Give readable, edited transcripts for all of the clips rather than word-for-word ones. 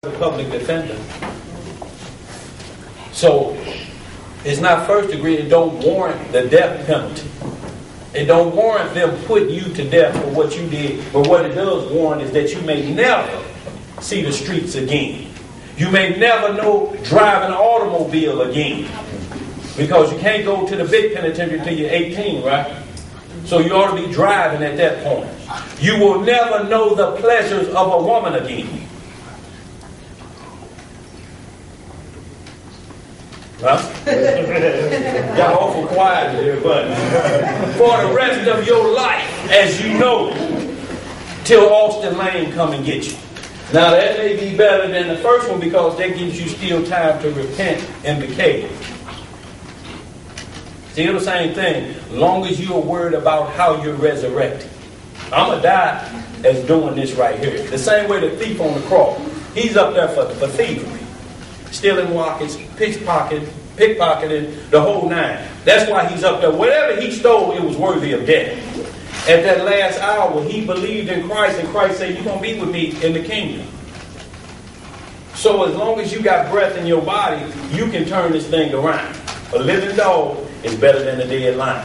the public defender. So it's not first degree. It don't warrant the death penalty. It don't warrant them putting you to death for what you did. But what it does warrant is that you may never see the streets again. You may never know drive an automobile again. Because you can't go to the big penitentiary until you're 18, right? So you ought to be driving at that point. You will never know the pleasures of a woman again. Huh? Y'all awful quiet here, but for the rest of your life, as you know, till Austin Lane come and get you. Now that may be better than the first one because that gives you still time to repent and decay. Still the same thing, long as you're worried about how you're resurrected. I'm going to die as doing this right here. The same way the thief on the cross. He's up there for thievery. Stealing walkets, pickpocketing, the whole nine. That's why he's up there. Whatever he stole, it was worthy of death. At that last hour, he believed in Christ, and Christ said, you're going to be with me in the kingdom. So as long as you got breath in your body, you can turn this thing around. A living dog is better than a dead lion.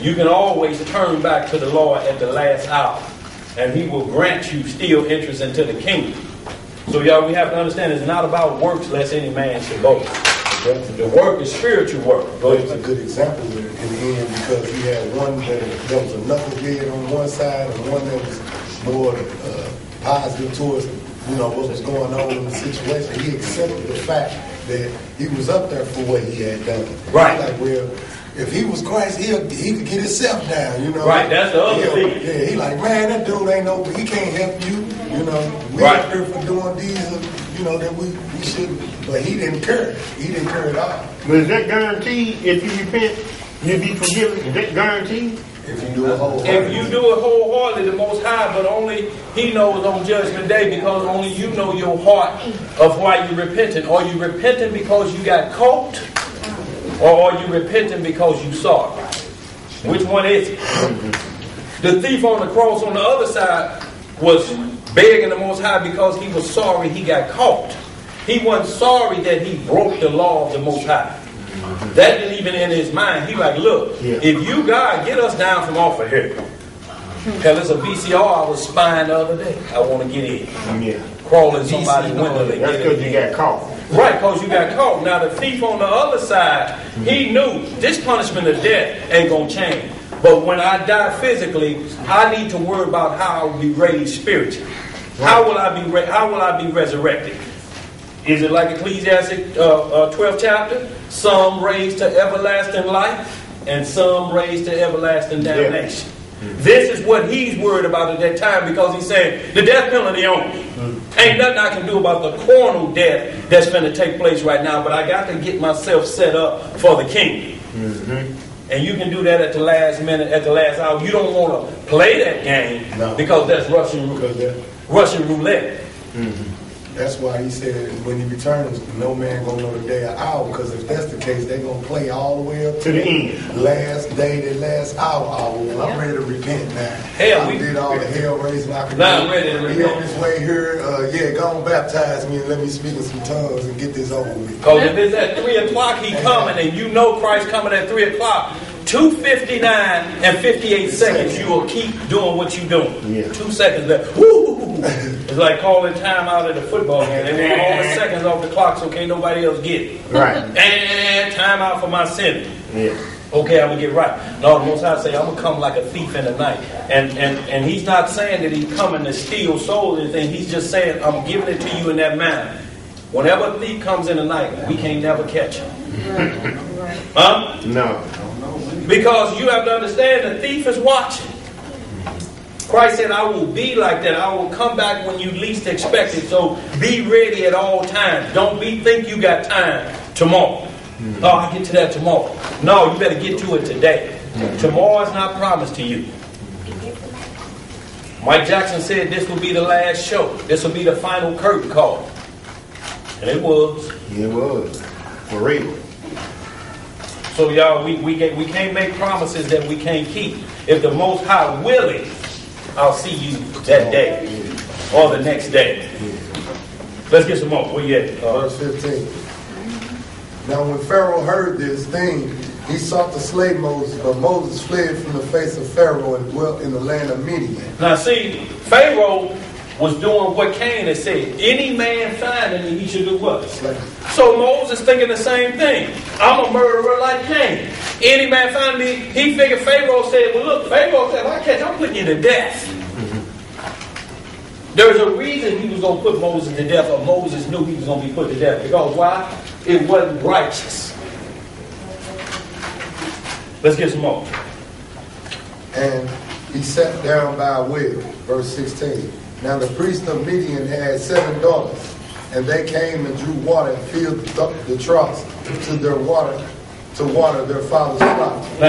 You can always turn back to the Lord at the last hour, and he will grant you still entrance into the kingdom. So y'all, we have to understand it's not about works lest any man should boast. The work is spiritual work. It's a good example in the end because you had one that was a knucklehead on one side and one that was more positive towards what was going on in the situation. He accepted the fact that he was up there for what he had done. Right. Like, well, if he was Christ, he could get himself down, Right, that's the other thing. Yeah, he like, man, that dude ain't no, he can't help you, We right. up there for doing these, that we shouldn't. But he didn't care. He didn't care at all. But is that guaranteed if you repent, you'll be forgiven? Is that guaranteed? If you do it wholeheartedly. If you do it wholeheartedly, the Most High, but only He knows on Judgment Day because only you know your heart of why you're repenting. Are you repenting because you got caught? Or are you repenting because you sorry? Which one is it? The thief on the cross on the other side was begging the Most High because he was sorry he got caught. He wasn't sorry that he broke the law of the Most High. That didn't even enter his mind. He like, look, if you, God, get us down from off of here. Hell, it's a VCR I was spying the other day. I want to get in. Yeah. Crawling somebody's window. That's because you got caught. Right, because you got caught. Now, the thief on the other side, he knew this punishment of death ain't going to change. But when I die physically, I need to worry about how I will be raised spiritually. How will I be resurrected? Is it like Ecclesiastes 12th chapter? Some raised to everlasting life, and some raised to everlasting damnation. This is what he's worried about at that time because he's saying, the death penalty on me. Ain't nothing I can do about the carnal death that's going to take place right now, but I got to get myself set up for the kingdom. And you can do that at the last minute, at the last hour. You don't want to play that game because that's Russian roulette. That's why he said when he returns, no man gonna know the day or hour. Because if that's the case, they gonna play all the way up to the end. Last day, the last hour. I'm ready to repent now. Hell, we did all the hell raising I could do. I'm ready to repent. He on his way here. Go and baptize me and let me speak in some tongues and get this over with. Because if it's at 3 o'clock he coming and you know Christ coming at 3 o'clock, 2:59 and 58 seconds you will keep doing what you're doing. 2 seconds left. Woo! It's like calling time out at a football game. They want all the seconds off the clock so can't nobody else get it. Right. And time out for my sin. Yeah. Okay, I'm going to get right. No, the Most High say, I'm going to come like a thief in the night. And he's not saying that he's coming to steal souls or anything. He's just saying, I'm giving it to you in that manner. Whenever a thief comes in the night, we can't never catch him. Huh? No. Because you have to understand the thief is watching. Christ said, I will be like that. I will come back when you least expect it. So be ready at all times. Don't think you got time tomorrow. Oh, I'll get to that tomorrow. No, you better get to it today. Tomorrow is not promised to you. Mike Jackson said this will be the last show. This will be the final curtain call. And it was. It was. For real. So y'all, we can't make promises that we can't keep. If the Most High willing, I'll see you that day or the next day. Let's get some more. Where you at? Verse 15. Now when Pharaoh heard this thing, he sought to slay Moses, but Moses fled from the face of Pharaoh and dwelt in the land of Midian. Now see, Pharaoh was doing what Cain had said. Any man finding me, he should do what? Slay. So Moses thinking the same thing. I'm a murderer like Cain. Any man finding me, he figured Pharaoh said, well look, Pharaoh said, if I catch you, I'm putting you to death. There's a reason he was going to put Moses to death, or Moses knew he was going to be put to death. Because why? It wasn't righteous. Let's get some more. And he sat down by a well. Verse 16. Now the priest of Midian had 7 daughters, and they came and drew water and filled the troughs to water their father's flock. Now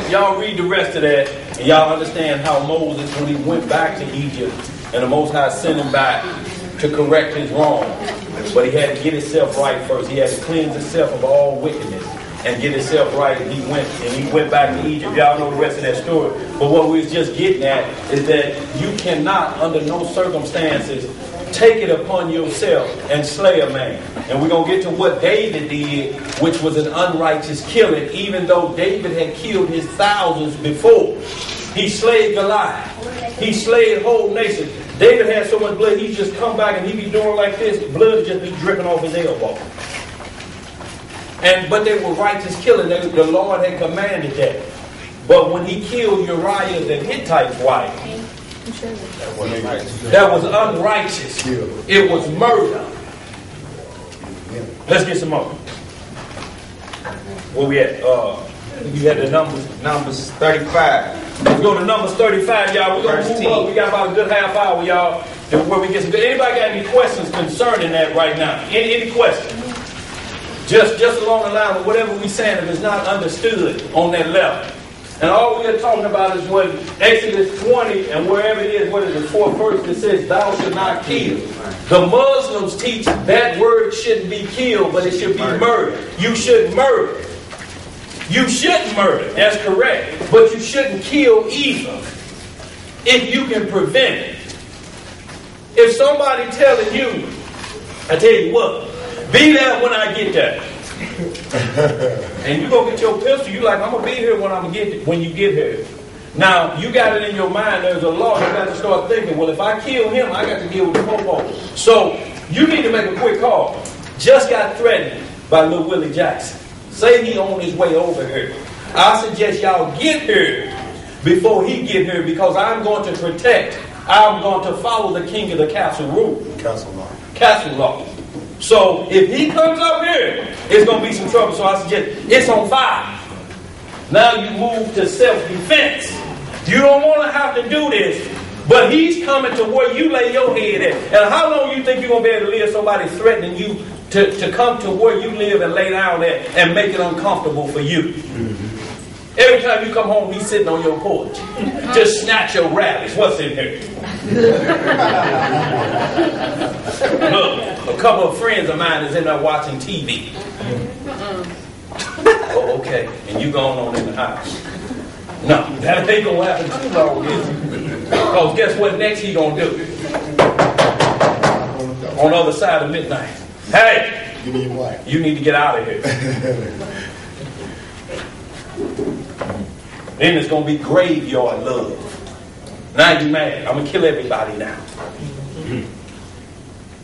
y'all read the rest of that, and y'all understand how Moses, when he went back to Egypt, and the Most High sent him back to correct his wrong, but he had to get himself right first. He had to cleanse himself of all wickedness and get himself right. And he went back to Egypt. Y'all know the rest of that story. But what we was just getting at is that you cannot, under no circumstances, take it upon yourself and slay a man. And we're going to get to what David did, which was an unrighteous killing, even though David had killed his thousands before. He slayed Goliath. He slayed whole nations. David had so much blood, he'd just come back and he'd be doing like this. Blood would just be dripping off his elbow. But they were righteous killing. The Lord had commanded that. But when he killed Uriah the Hittite's wife, that was unrighteous. It was murder. Let's get some more. Where we at? You had the numbers. Numbers 35. Let's go to Numbers 35, y'all. We're going to move up. We got about a good half hour, y'all, where we get some. Anybody got any questions concerning that right now? Any questions? Just along the line of whatever we're saying, if it's not understood on that level. And all we are talking about is when Exodus 20 and wherever it is, what is the 4th verse that says, thou shalt not kill. The Muslims teach that word shouldn't be killed, but it should be murder. You shouldn't murder. You shouldn't murder. That's correct. But you shouldn't kill either if you can prevent it. If somebody telling you, I tell you what, be there when I get there. And you go get your pistol, you like, I'm going to be here when you get here. Now, you got it in your mind, there's a law, you got to start thinking, well, if I kill him, I got to deal with the popo. So, you need to make a quick call. Just got threatened by Lil Willie Jackson. Say he on his way over here. I suggest y'all get here before he get here, because I'm going to protect, I'm going to follow the king of the castle rule. Castle law. So if he comes up here, it's going to be some trouble. So I suggest it's on fire. Now you move to self-defense. You don't want to have to do this, but he's coming to where you lay your head at. And how long you think you're going to be able to live somebody threatening you to come to where you live and lay down at and make it uncomfortable for you? Every time you come home, he's sitting on your porch. Just snatch your rabbits. What's in here? Look, a couple of friends of mine is in there watching TV. Oh, okay. And you going on in the house. No, that ain't going to happen too long, is it? Because guess what next he going to do? On the other side of midnight. Hey! Give me your wife. You need to get out of here. Then it's going to be graveyard love. Now you mad. I'm going to kill everybody now.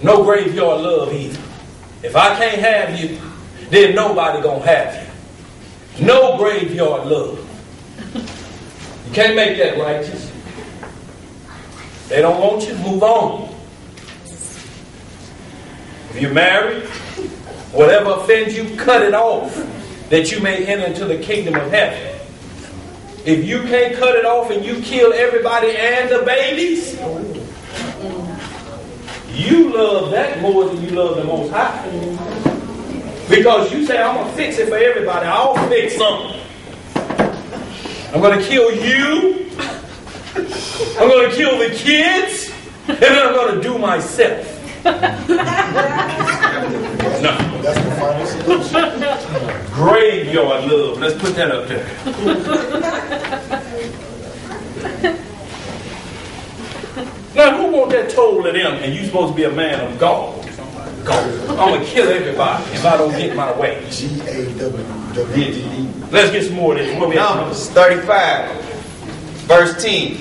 No graveyard love either. If I can't have you, then nobody going to have you. No graveyard love. You can't make that righteous. They don't want you, move on. If you're married, whatever offends you, cut it off, that you may enter into the kingdom of heaven. If you can't cut it off and you kill everybody and the babies, you love that more than you love the Most High. Because you say, I'm going to fix it for everybody. I'll fix something. I'm going to kill you. I'm going to kill the kids. And then I'm going to do myself. No. That's the final solution. Graveyard love. Let's put that up there. Now, who want that toll of them? And you supposed to be a man of God. I'm going to kill everybody if I don't get my way. G-A-W-W-D. Let's get some more of this. Where we at? Numbers 35, verse 10.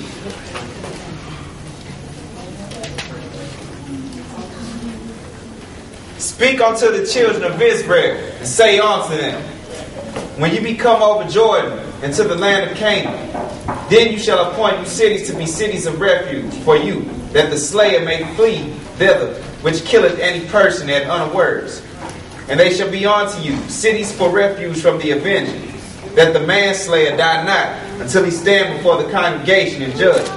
Speak unto the children of Israel, and say unto them, when you become over Jordan into the land of Canaan, then you shall appoint you cities to be cities of refuge for you, that the slayer may flee thither, which killeth any person at unawares. And they shall be unto you cities for refuge from the avenger, that the manslayer die not, until he stand before the congregation and judge.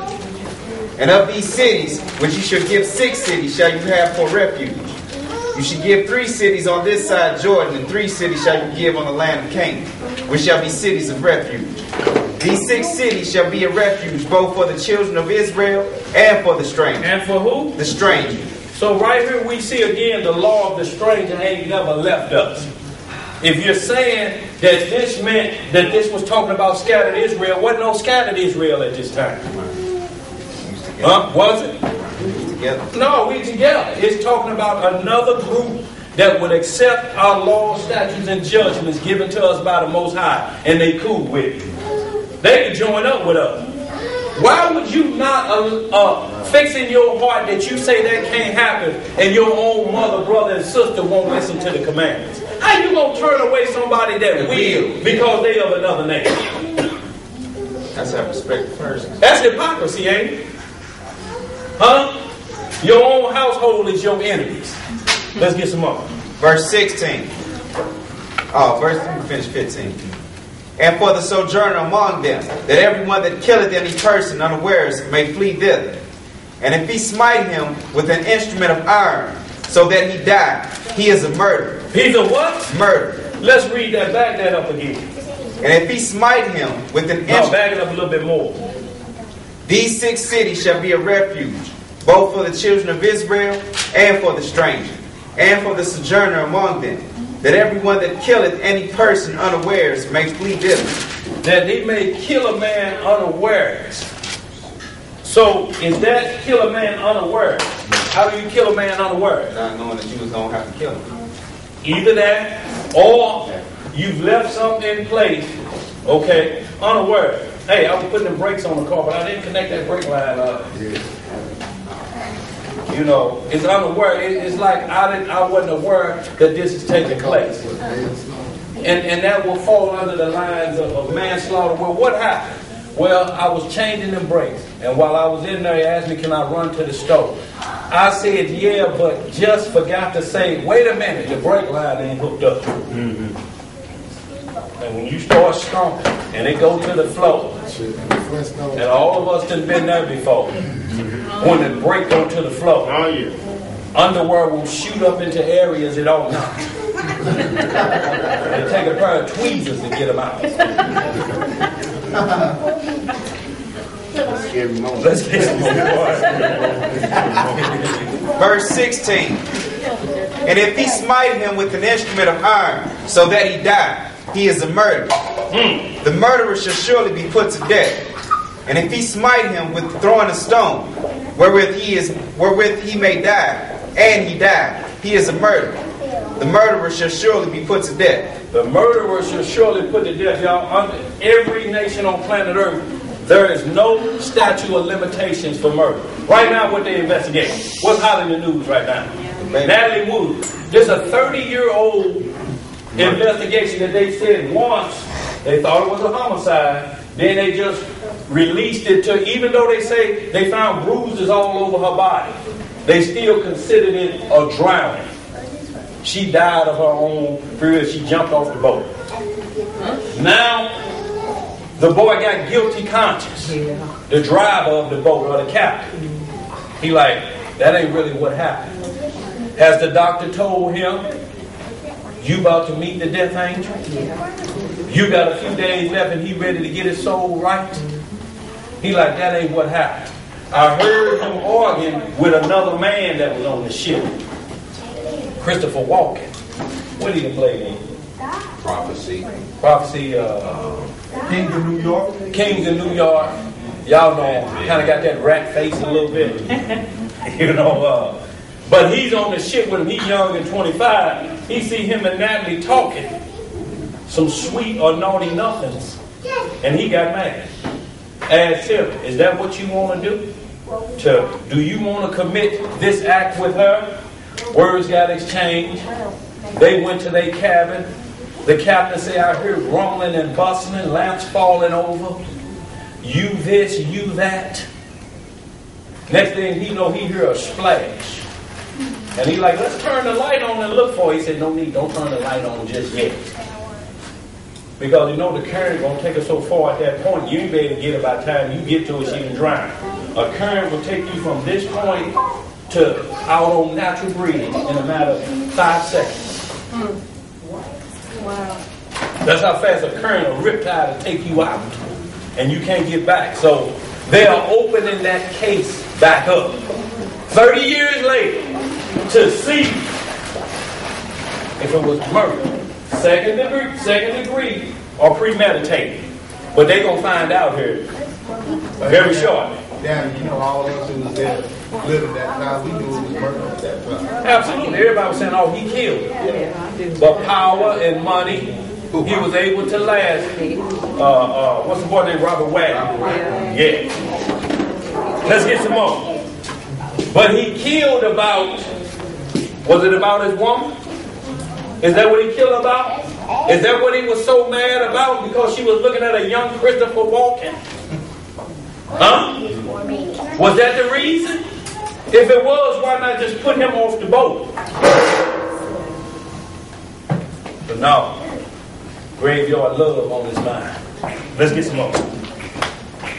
And of these cities, which you shall give 6 cities, shall you have for refuge. You shall give 3 cities on this side Jordan, and 3 cities shall you give on the land of Canaan, which shall be cities of refuge. These 6 cities shall be a refuge both for the children of Israel and for the stranger. And for who? The stranger. So right here we see again the law of the stranger ain't never left us. If you're saying that this meant that this was talking about scattered Israel, wasn't no scattered Israel at this time. Huh? Was it? Together. No, we together. It's talking about another group that would accept our laws, statutes, and judgments given to us by the Most High, and they cool with it. They can join up with us. Why would you not fix in your heart that you say that can't happen, and your own mother, brother, and sister won't listen to the commandments? How you gonna turn away somebody that will because they of another nation? That's how respect the person. That's hypocrisy, ain't it? Huh? Your own household is your enemies. Let's get some more. Verse 16. Oh, verse, let me finish 15. And for the sojourner among them, that everyone that killeth any person unawares may flee thither. And if he smite him with an instrument of iron, so that he die, he is a murderer. He's a what? Murderer. Let's read that. Back that up again. And if he smite him with an instrument... back it up a little bit more. These 6 cities shall be a refuge, both for the children of Israel and for the stranger, and for the sojourner among them, that everyone that killeth any person unawares may flee thither. That he may kill a man unawares. So, is that kill a man unawares? How do you kill a man unawares? Not knowing that you was going to have to kill him. Either that, or you've left something in place, okay, unawares. Hey, I was putting the brakes on the car, but I didn't connect that brake line up. You know, it's unaware. It's like I wasn't aware that this is taking place. And that will fall under the lines of manslaughter. Well, what happened? Well, I was changing them brakes. And while I was in there, he asked me, can I run to the store? I said, yeah, but just forgot to say, wait a minute, the brake line ain't hooked up. Mm-hmm. And when you start stomping and it go to the floor, and all of us done been there before, when the brake go to the floor, Oh, yeah. underwear will shoot up into areas it ought not. They take a pair of tweezers to get them out. Let's get some more. Verse 16. And if he smite him with an instrument of iron, so that he die, he is a murderer. The murderer shall surely be put to death. And if he smite him with throwing a stone, wherewith he may die, and he die, he is a murderer. The murderer shall surely be put to death. The murderer shall surely put to death. Y'all, under every nation on planet Earth, there is no statute of limitations for murder. Right now, what they investigating? What's hot in the news right now? Natalie Wood. There's a 30-year-old investigation that they said once they thought it was a homicide. Then they just released it to, even though they say they found bruises all over her body, they still considered it a drowning. She died of her own free will. She jumped off the boat. Now, the boy got guilty conscience. The driver of the boat, or the captain. He like, that ain't really what happened. Has the doctor told him, you about to meet the death angel? You got a few days left and he ready to get his soul right? He like, that ain't what happened. I heard him arguing with another man that was on the ship. Christopher Walken. What did he play in? Prophecy. Kings of New York. Kings of New York. Y'all know, kind of got that rat face a little bit. You know, But he's on the ship with him. He's young and 25. He see him and Natalie talking some sweet or naughty nothings. And he got mad. Asked him, is that what you want to do? Do you want to commit this act with her? Words got exchanged. They went to their cabin. The captain said, I hear rumbling and bustling, lamps falling over. You this, you that. Next thing he know, he hear a splash. And he like, let's turn the light on and look for it. He said, no need, don't turn the light on just yet. Because you know the current going to take us so far at that point, you ain't be able to get it by the time you get to it, she can drown. A current will take you from this point to out on natural breathing in a matter of 5 seconds. Wow. That's how fast a current or riptide will take you out. And you can't get back. So they are opening that case back up 30 years later to see if it was murder, second degree, or premeditated. But they're going to find out here very shortly. Damn, you know, all of us who was there living that time, we knew it was murder at that time. Absolutely. Everybody was saying, oh, he killed him. But power and money, he was able to last. What's the boy named Robert Wagner? Yeah. Let's get some more. But he killed about, was it about his woman? Is that what he killed about? Is that what he was so mad about because she was looking at a young Christopher Walken? Huh? Was that the reason? If it was, why not just put him off the boat? But no. Graveyard love on his mind. Let's get some more.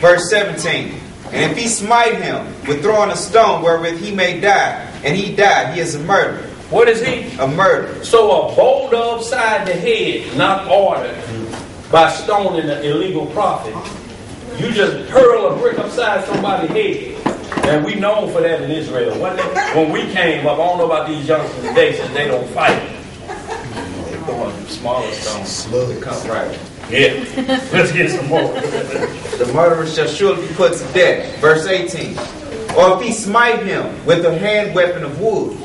Verse 17. And if he smite him with throwing a stone wherewith he may die, and he died, he is a murderer. What is he? A murderer. So a boulder upside the head, not ordered by stoning an illegal prophet. You just hurl a brick upside somebody's head. And we known for that in Israel. When we came up, I don't know about these youngsters today since they don't fight. They throwing smaller stones to come right. Yeah. Let's get some more. The murderer shall surely be put to death. Verse 18. Or if he smite him with a hand weapon of wood,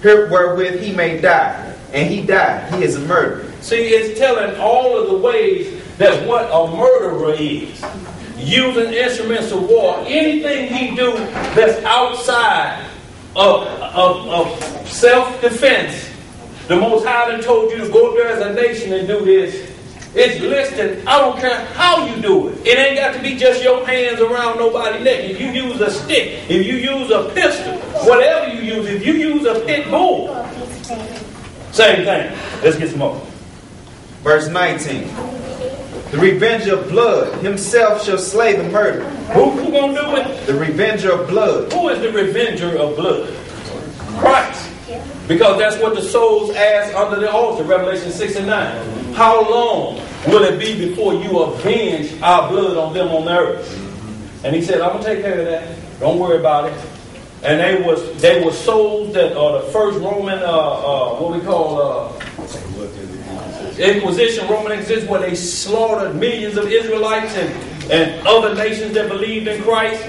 wherewith he may die, and he died, he is a murderer. See, it's telling all of the ways that what a murderer is. Using instruments of war, anything he do that's outside of self-defense. The Most High done told you to go there as a nation and do this. It's listed. I don't care how you do it. It ain't got to be just your hands around nobody's neck. If you use a stick, if you use a pistol, whatever you use, if you use a pit bull, same thing. Let's get some more. Verse 19. The revenger of blood himself shall slay the murderer. Who gonna do it? The revenger of blood. Who is the revenger of blood? Christ. Because that's what the souls ask under the altar, Revelation 6 and 9. How long will it be before you avenge our blood on them on the earth? And he said, I'm going to take care of that. Don't worry about it. And they were souls that are the first Roman, what we call Inquisition, Roman Inquisition, where they slaughtered millions of Israelites and other nations that believed in Christ.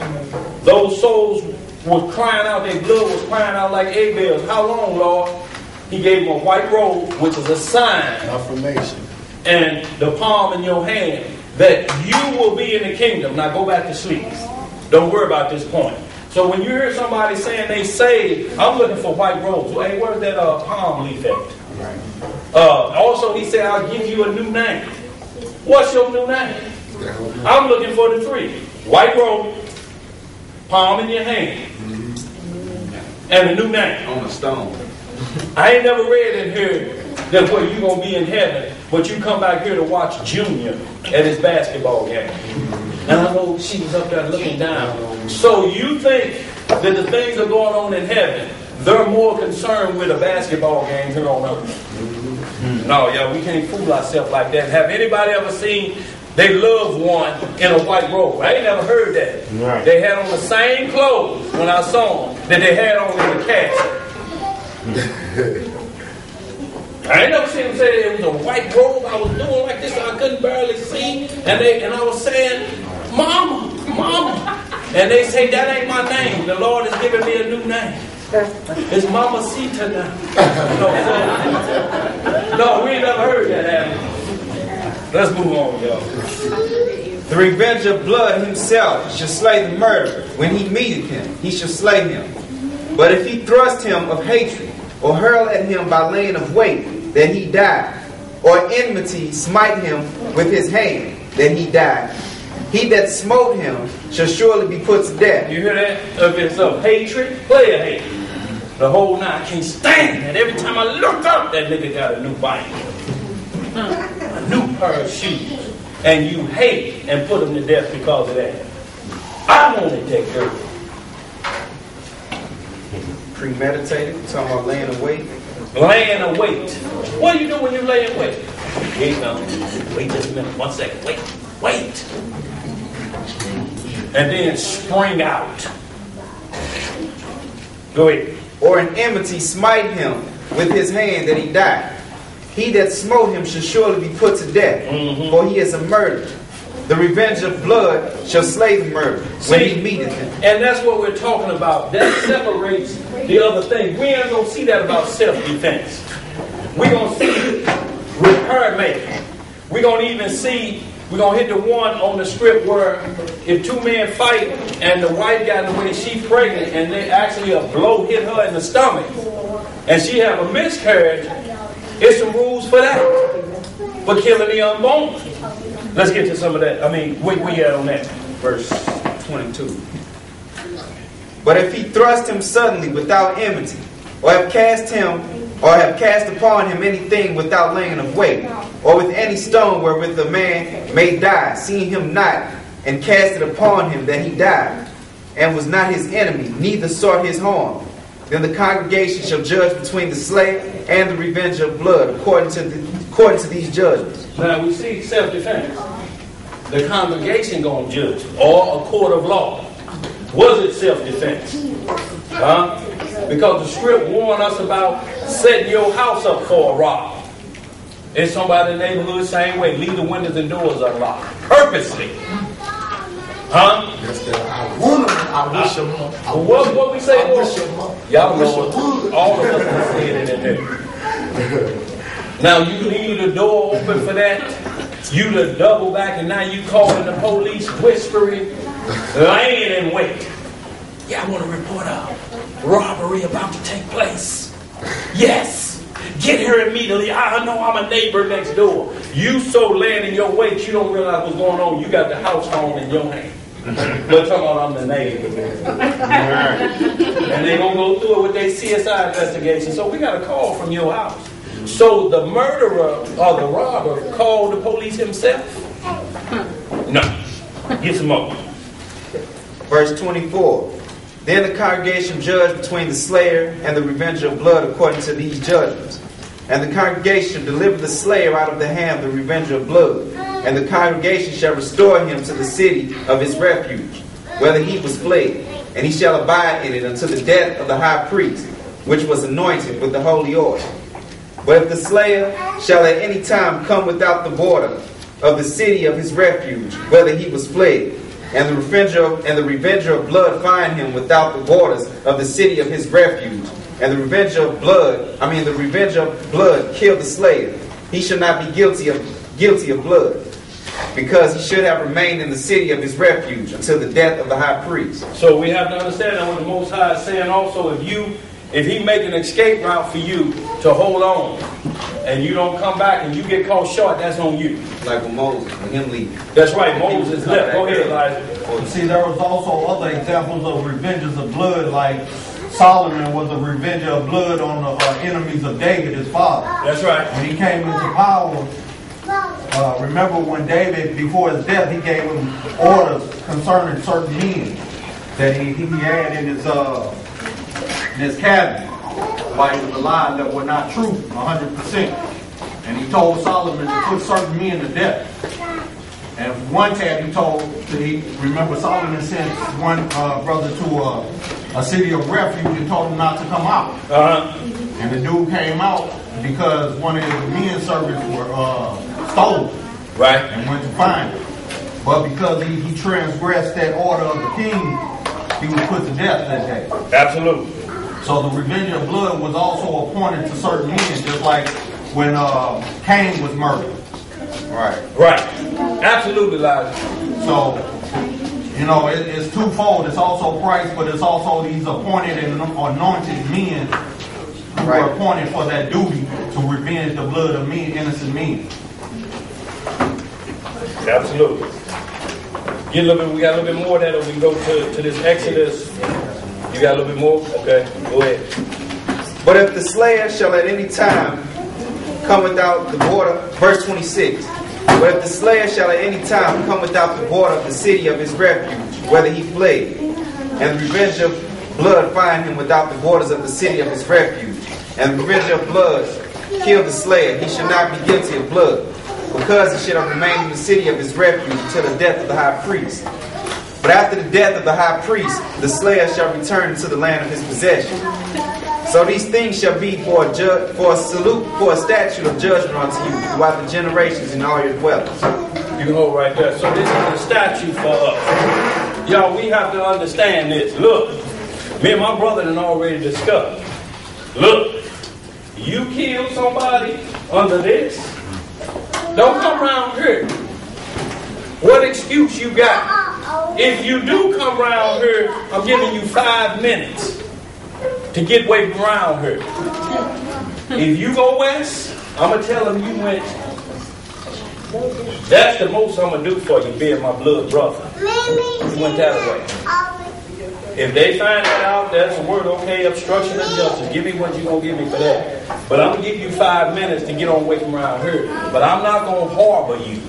Those souls was crying out, their blood was crying out like Abel's. How long, Lord? He gave them a white robe, which is a sign. Affirmation. And the palm in your hand that you will be in the kingdom. Now go back to sleep. Don't worry about this point. So when you hear somebody saying they saved, I'm looking for white robes. Hey, where's that palm leaf at? Also, he said, I'll give you a new name. What's your new name? I'm looking for the three. White robe, palm in your hand, and a new name. On a stone. I ain't never read in here that where you going to be in heaven, but you come back here to watch Junior at his basketball game. And I know she was up there looking down. So you think that the things that are going on in heaven, they're more concerned with a basketball game here on earth. No, y'all, we can't fool ourselves like that. Have anybody ever seen they loved one in a white robe? I ain't never heard that. Right. They had on the same clothes when I saw them that they had on in the casket. I ain't never seen them say it was a white robe. I was doing like this, I couldn't barely see. And I was saying, Mama, Mama. And they say, that ain't my name. The Lord has given me a new name. It's Mamacita now. No, we ain't never heard that happen. Let's move on, y'all. The revenger of blood himself shall slay the murderer. When he meeteth him, he shall slay him. But if he thrust him of hatred, or hurl at him by laying of weight, that he die, or enmity smite him with his hand, that he die, he that smote him shall surely be put to death. You hear that? If it's of hatred, player hate. The whole night, I can't stand it. Every time I look up, that nigga got a new bike. A new pair of shoes. And you hate and put him to death because of that. I want to take dirt. Premeditated, talking about laying in wait. Laying a wait. What do you do when you lay in wait? Here you come. Wait just a minute. 1 second. Wait. And then spring out. Go ahead. Or in enmity smite him with his hand, that he die. He that smote him shall surely be put to death, for he is a murderer. The revenge of blood shall slay the murderer when he meeteth him. And that's what we're talking about. That separates the other thing. We ain't going to see that about self-defense. We're going to see repair making. We're going to even see, we're going to hit the one on the script where if two men fight and the wife got in the way, she's pregnant, and they actually a blow hit her in the stomach, and she have a miscarriage, there's some rules for that. For killing the unborn. Let's get to some of that. I mean, where you at on that? Verse 22. But if he thrust him suddenly without enmity, or have cast upon him anything without laying of weight, or with any stone wherewith the man may die, seeing him not, and cast it upon him that he died, and was not his enemy, neither sought his harm, then the congregation shall judge between the slayer and the revenger of blood, according to these judgments. Now we see self-defense. The congregation gonna judge, or a court of law. Was it self-defense? Because the script warned us about setting your house up for a rob. It's somebody in the neighborhood same way. Leave the windows and doors unlocked. Purposely. That's that. I wish him up. What we say? Y'all know what? all of us are saying it in there. Now you leave the door open for that. You to double back, and now you calling the police, whispering, laying in wait. Yeah, I want to report a robbery about to take place. Yes, get here immediately. I know I'm a neighbor next door. You so laying in your wait, you don't realize what's going on. You got the house phone in your hand. But talking about I'm the neighbor. And they gonna go through it with their CSI investigation. So we got a call from your house. So the murderer or the robber called the police himself? No. Get some more. Verse 24. Then the congregation judged between the slayer and the revenger of blood according to these judgments. And the congregation delivered the slayer out of the hand of the revenger of blood. And the congregation shall restore him to the city of his refuge, whether he was fled. And he shall abide in it until the death of the high priest, which was anointed with the holy oil. But if the slayer shall at any time come without the border of the city of his refuge, whether he was fled, and the revenger of blood find him without the borders of the city of his refuge, and the revenger of blood kill the slayer, he shall not be guilty of blood, because he should have remained in the city of his refuge until the death of the high priest. So we have to understand that what the Most High is saying also, if he make an escape route for you to hold on, and you don't come back and you get caught short, that's on you. Like with Moses, when him leave. That's right, Moses left. Go ahead, Elijah. See, there was also other examples of revengers of blood, like Solomon was a revenger of blood on the enemies of David, his father. That's right. When he came into power, remember when David, before his death, he gave him orders concerning certain men that he had in his cabinet, like the lies that were not true, 100%. And he told Solomon to put certain men to death. And one time remember Solomon sent one brother to a city of refuge and told him not to come out. And the dude came out because one of his men servants were stolen. Right. And went to find him. But because he transgressed that order of the king, he was put to death that day. Absolutely. So the revenge of blood was also appointed to certain men, just like when Cain was murdered. Right. Right. Absolutely, Elijah. So, you know, it's twofold. It's also Christ, but it's also these appointed and anointed men who were appointed for that duty to revenge the blood of men, innocent men. Absolutely. Get a little bit. We got a little bit more of that, or we can go to this Exodus. You got a little bit more? Okay, go ahead. But if the slayer shall at any time come without the border, verse 26. But if the slayer shall at any time come without the border of the city of his refuge, whether he fled, and the revenge of blood find him without the borders of the city of his refuge, and the revenge of blood kill the slayer, he shall not be guilty of blood, because he shall have remained in the city of his refuge until the death of the high priest. But after the death of the high priest, the slayer shall return to the land of his possession. So these things shall be for a statute of judgment unto you throughout the generations in all your dwellings. You can hold right there. So this is a statute for us. Y'all, we have to understand this. Look, me and my brother done already discussed. Look, you kill somebody under this, don't come around here. What excuse you got? If you do come around here, I'm giving you 5 minutes to get away from around here. If you go west, I'm going to tell them you went. That's the most I'm going to do for you, being my blood brother. You went that way. If they find that out, that's a word, okay, obstruction of justice. Give me what you're going to give me for that. But I'm going to give you 5 minutes to get on away from around here. But I'm not going to harbor you.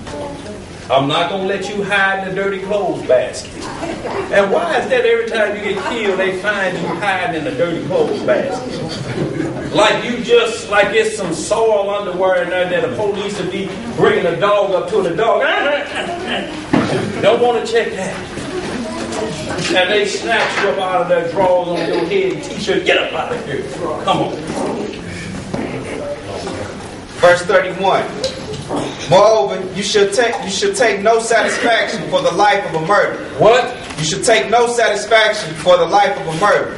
I'm not going to let you hide in the dirty clothes basket. And why is that every time you get killed, they find you hiding in the dirty clothes basket? Like you just, like it's some soil underwear in there that the police would be bringing a dog up to the dog. Don't want to check that. And they snatch you up out of their drawers on your head and t-shirt. Get up out of here. Come on. Verse 31. Moreover, you should take no satisfaction for the life of a murderer. What? You should take no satisfaction for the life of a murderer,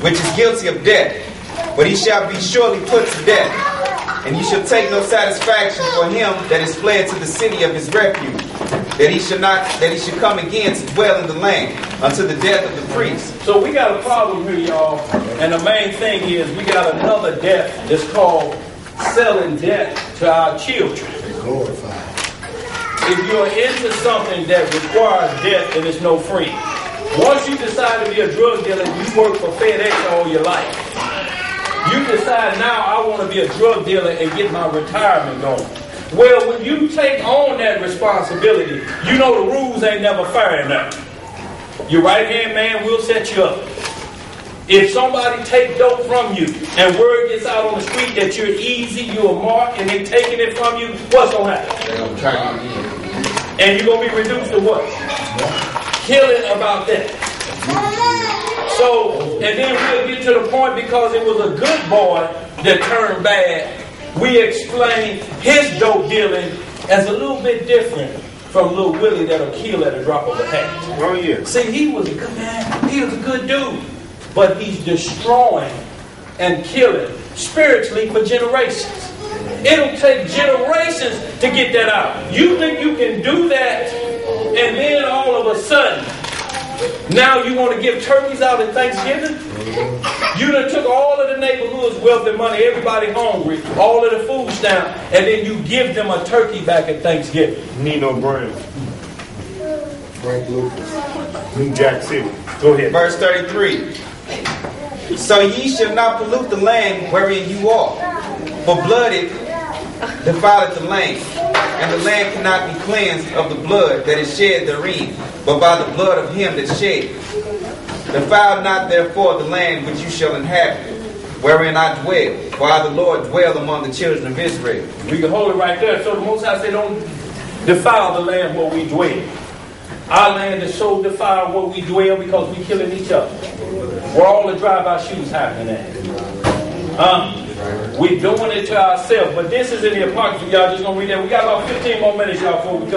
which is guilty of death. But he shall be surely put to death. And you shall take no satisfaction for him that is fled to the city of his refuge, that he should come again to dwell in the land until the death of the priest. So we got a problem here, y'all. And the main thing is we got another death that's called selling death to our children. Glorified. If you're into something that requires death, then it's no free. Once you decide to be a drug dealer, you work for FedEx all your life. You decide now I want to be a drug dealer and get my retirement going. Well, when you take on that responsibility, you know the rules ain't never fair enough. Your right-hand man will set you up. If somebody take dope from you and word gets out on the street that you're easy, you're a mark, and they taking it from you, what's going to happen? They're going to try you again. And you're going to be reduced to what? Killing about that. So, and then we'll get to the point because it was a good boy that turned bad. We explain his dope dealing as a little bit different from little Willie that'll kill at a drop of a hat. Oh, yeah. See, he was a good man. He was a good dude. But he's destroying and killing spiritually for generations. It'll take generations to get that out. You think you can do that, and then all of a sudden, now you want to give turkeys out at Thanksgiving? You done took all of the neighborhood's wealth and money, everybody hungry, all of the food stamps, and then you give them a turkey back at Thanksgiving. Nino Brown, Frank Lucas. New Jack City. Go ahead. Verse 33. So ye shall not pollute the land wherein you are, for blood it defileth the land, and the land cannot be cleansed of the blood that is shed therein, but by the blood of him that shed. Defile not therefore the land which you shall inhabit, wherein I dwell, for I the Lord dwell among the children of Israel. We can hold it right there. So the Most High said, don't defile the land where we dwell. Our land is so defiled where we dwell because we killing each other. Where all the drive-by shootings happening at. We're doing it to ourselves. But this is in the Apocrypha. Y'all just going to read that. We got about 15 more minutes, y'all, before we cut.